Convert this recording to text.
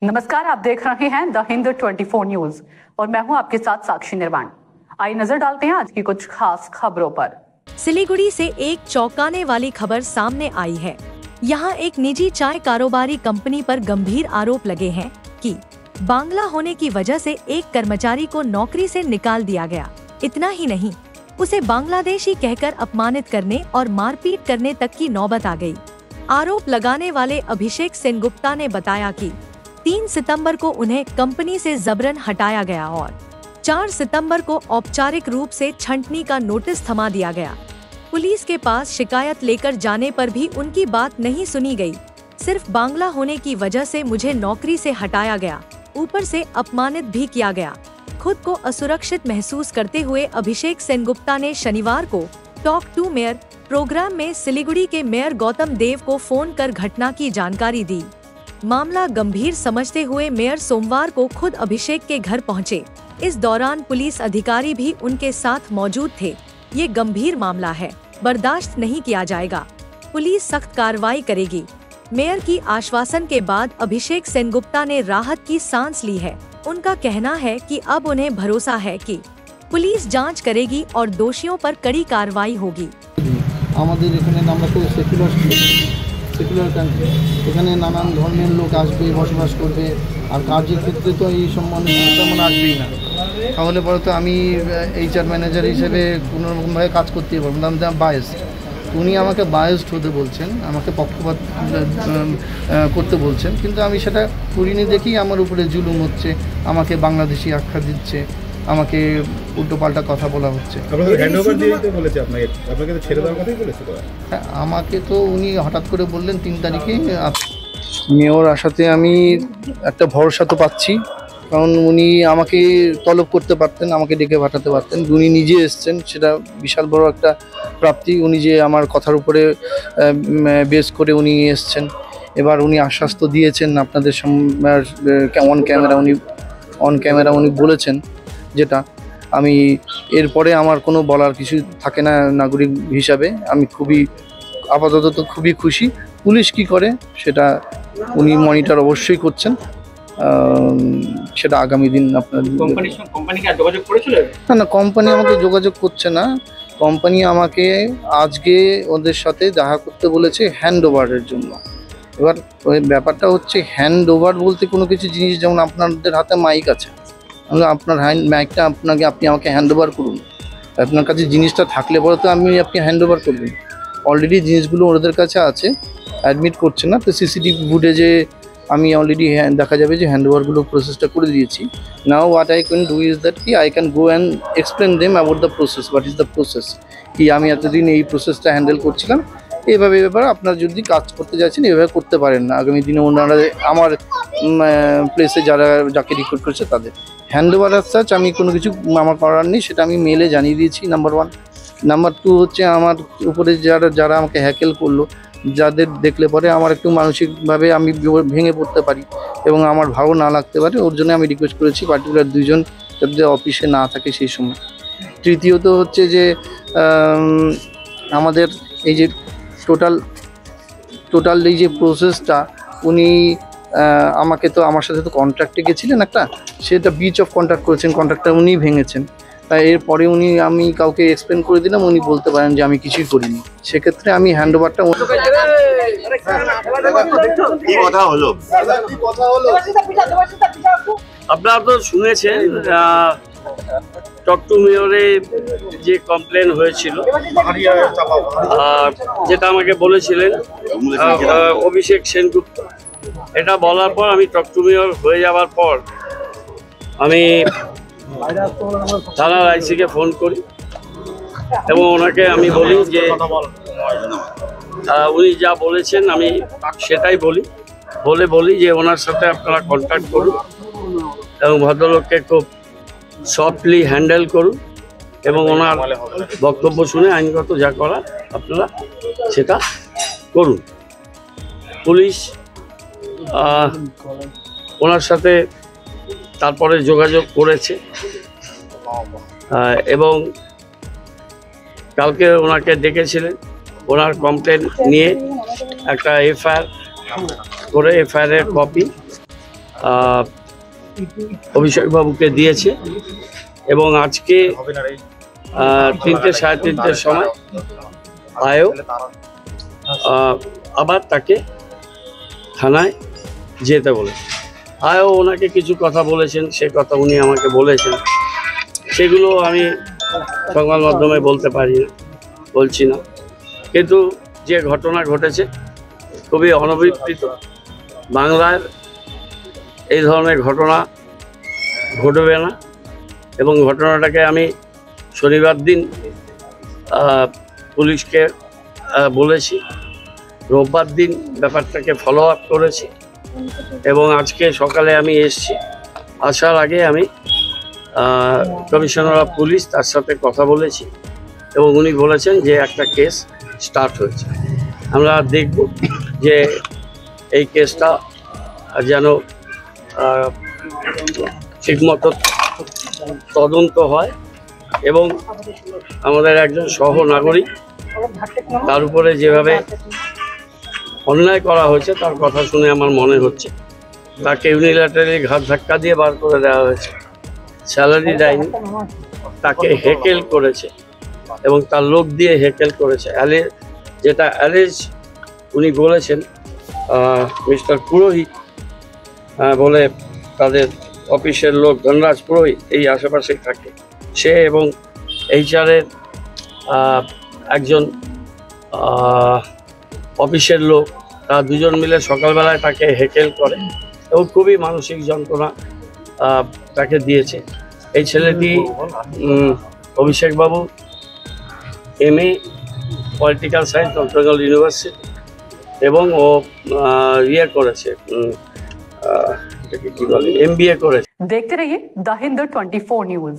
नमस्कार, आप देख रहे हैं द हिंद 24 न्यूज और मैं हूं आपके साथ साक्षी निर्वाण। आइए नजर डालते हैं आज की कुछ खास खबरों पर। सिलीगुड़ी से एक चौंकाने वाली खबर सामने आई है। यहां एक निजी चाय कारोबारी कंपनी पर गंभीर आरोप लगे हैं कि बांग्ला होने की वजह से एक कर्मचारी को नौकरी से निकाल दिया गया। इतना ही नहीं, उसे बांग्लादेशी कहकर अपमानित करने और मारपीट करने तक की नौबत आ गई। आरोप लगाने वाले अभिषेक सेनगुप्ता ने बताया कि 3 सितंबर को उन्हें कंपनी से जबरन हटाया गया और 4 सितंबर को औपचारिक रूप से छंटनी का नोटिस थमा दिया गया। पुलिस के पास शिकायत लेकर जाने पर भी उनकी बात नहीं सुनी गई। सिर्फ बांग्ला होने की वजह से मुझे नौकरी से हटाया गया, ऊपर से अपमानित भी किया गया। खुद को असुरक्षित महसूस करते हुए अभिषेक सेनगुप्ता ने शनिवार को टॉक टू मेयर प्रोग्राम में सिलीगुड़ी के मेयर गौतम देव को फोन कर घटना की जानकारी दी। मामला गंभीर समझते हुए मेयर सोमवार को खुद अभिषेक के घर पहुंचे। इस दौरान पुलिस अधिकारी भी उनके साथ मौजूद थे। ये गंभीर मामला है, बर्दाश्त नहीं किया जाएगा। पुलिस सख्त कार्रवाई करेगी। मेयर की आश्वासन के बाद अभिषेक सेनगुप्ता ने राहत की सांस ली है। उनका कहना है कि अब उन्हें भरोसा है कि पुलिस जांच करेगी और दोषियों पर कड़ी कार्रवाई होगी। सेकुलर कांट्री, এখানে নানান ধর্মের লোক আসবে, বসবাস করবে, আর কাজের ক্ষেত্রে তো এই সম্বন্ধে তেমন আসবেই না। তাহলে পরে তো আমি এইচআর ম্যানেজার হিসেবে কোনোরকমভাবে কাজ করতেই পারবো না। আমি বায়াস, উনি আমাকে বায়াসড হতে বলছেন, আমাকে পক্ষপাত করতে বলছেন, কিন্তু আমি সেটা করিনি দেখেই আমার উপরে জুলুম হচ্ছে, আমাকে বাংলাদেশি আখ্যা দিচ্ছে, আমাকে উল্টোপাল্টা কথা বলা হচ্ছে। হ্যাঁ, আমাকে তো উনি হঠাৎ করে বললেন 3 তারিখে। মেয়র আসাতে আমি একটা ভরসা তো পাচ্ছি, কারণ উনি আমাকে তলব করতে পারতেন, আমাকে ডেকে পাঠাতে পারতেন। উনি নিজে এসছেন, সেটা বিশাল বড় একটা প্রাপ্তি। উনি যে আমার কথার উপরে বেস করে উনি এসছেন। এবার উনি আশ্বাস তো দিয়েছেন আপনাদের অন ক্যামেরা উনি বলেছেন, যেটা আমি এরপরে আমার কোনো বলার কিছু থাকে না। নাগরিক হিসাবে আমি আপাতত তো খুবই খুশি। পুলিশ কি করে সেটা উনি মনিটর অবশ্যই করছেন, সেটা আগামী দিন আপনার। না, কোম্পানি আমাকে যোগাযোগ করছে না। কোম্পানি আমাকে আজকে ওদের সাথে দেখা করতে বলেছে হ্যান্ড ওভারের জন্য। এবার ওই ব্যাপারটা হচ্ছে হ্যান্ড ওভার বলতে কোনো কিছু জিনিস, যেমন আপনাদের হাতে মাইক আছে, আপনার মাইকটা আপনি আমাকে হ্যান্ড ওভার করুন। আপনার কাছে জিনিসটা থাকলে পরে তো আপনি হ্যান্ড ওভার করবেন। অলরেডি জিনিসগুলো ওদের কাছে আছে, অ্যাডমিট করছে না, তো সিসিটিভি ফুটেজে আমি অলরেডি দেখা যাবে যে হ্যান্ড ওভারগুলো প্রসেসটা করে দিয়েছি। Now what I can do is that কি I can go and explain them about the process, what is the process, কি আমি এতদিন এই প্রসেসটা হ্যান্ডেল করছিলাম, এইভাবে আপনারা যদি কাজ করতে যাচ্ছেন এইভাবে করতে পারেন না। আগামী দিনে ওনারা আমার প্লেসে যাকে রিক্রুট করছে তাদের হ্যান্ড ওভার সার্চ আমি কোনো কিছু আমার করার নেই, সেটা আমি মেলে জানিয়ে দিয়েছি। নাম্বার 1। নাম্বার 2 হচ্ছে আমার উপরে যারা আমাকে হ্যাকেল করলো, যাদের দেখলে পরে আমার একটু মানসিকভাবে আমি ভেঙে পড়তে পারি এবং আমার ভালো না লাগতে পারে, ওর জন্য আমি রিকোয়েস্ট করেছি পার্টিকুলার 2 জন যাতে অফিসে না থাকে সেই সময়। তৃতীয়ত হচ্ছে যে আমাদের এই যে টোটাল এই যে প্রসেসটা, উনি আমার সাথে তো কন্ট্রাক্টে গেছিলেন একটা, সেটা ব্রিচ অফ কন্ট্রাক্ট করেছেন, কন্ট্রাক্টটা উনি ভেঙেছেন। তাই এরপরে আমি কাউকে এক্সপ্লেন করে দিলাম, উনি বলতে পারেন যে আমি কিছুই করিনি। সেক্ষেত্রে আমি হ্যান্ড ওভারটা আপনারা তো শুনেছেন টক টু মেয়রে যে কমপ্লেন হয়েছিল, যেটা আমাকে বলেছিলেন অভিষেক সেনগুপ্তা। এটা বলার পর আমি টক টু মেয়র হয়ে যাওয়ার পর আমি থানার আইসিকে ফোন করি এবং ওনাকে আমি বলি যে উনি যা বলেছেন আমি সেটাই বলি যে ওনার সাথে আপনারা কন্ট্যাক্ট করুন এবং ভদ্রলোককে খুব সফটলি হ্যান্ডেল করুন এবং ওনার বক্তব্য শুনে আইনগত যা করা আপনারা সেটা করুন। পুলিশ ওনার সাথে তারপরে যোগাযোগ করেছে এবং কালকে ওনাকে ডেকেছিলেন। ওনার কমপ্লেন নিয়ে একটা এফআইআর করে এফআইআরের কপি অভিষেক বাবুকে দিয়েছে এবং আজকে 3টে সাড়ে 3টের সময় আয়ও আবার তাকে থানায় যেতে বলে আয়ও ওনাকে কিছু কথা বলেছেন, সে কথা উনি আমাকে বলেছেন, সেগুলো আমি সংবাদ মাধ্যমে বলতে পারি না, বলছি না। কিন্তু যে ঘটনা ঘটেছে খুবই অনভিপ্রেত। বাংলার এই ধরনের ঘটনা ঘটবে না এবং ঘটনাটাকে আমি শনিবার দিন পুলিশকে বলেছি, রোববার দিন ব্যাপারটাকে ফলো আপ করেছি এবং আজকে সকালে আমি এসেছি। আসার আগে আমি কমিশনার অফ পুলিশ তার সাথে কথা বলেছি এবং উনি বলেছেন যে একটা কেস স্টার্ট হয়েছে। আমরা দেখব যে এই কেসটা যেন ঠিকমতো তদন্ত হয় এবং আমাদের একজন সহনাগরিক তার উপরে যেভাবে অন্যায় করা হয়েছে তার কথা শুনে আমার মনে হচ্ছে তাকে ইউনিল্যাটারালি ঘাট ধাক্কা দিয়ে বার করে দেওয়া হয়েছে, স্যালারি দেয়নি, তাকে হেকেল করেছে এবং তার লোক দিয়ে হেকেল করেছে। যেটা অ্যালেজ উনি বলেছেন মিস্টার পুরোহিত বলে তাদের অফিসের লোক ধনরাজ পুরোহিত এই আশেপাশেই থাকে, সে এবং HR-এর একজন অফিসের লোক, তারা দুজন মিলে সকালবেলায় তাকে হেকেল করে এবং খুবই মানসিক যন্ত্রণা তাকে দিয়েছে। এই ছেলেটি অভিষেক বাবু MA political science north Bengal university এবং ও করেছে কি বলে MBA করেছে। देखते रहिए द हिंद 24 न्यूज।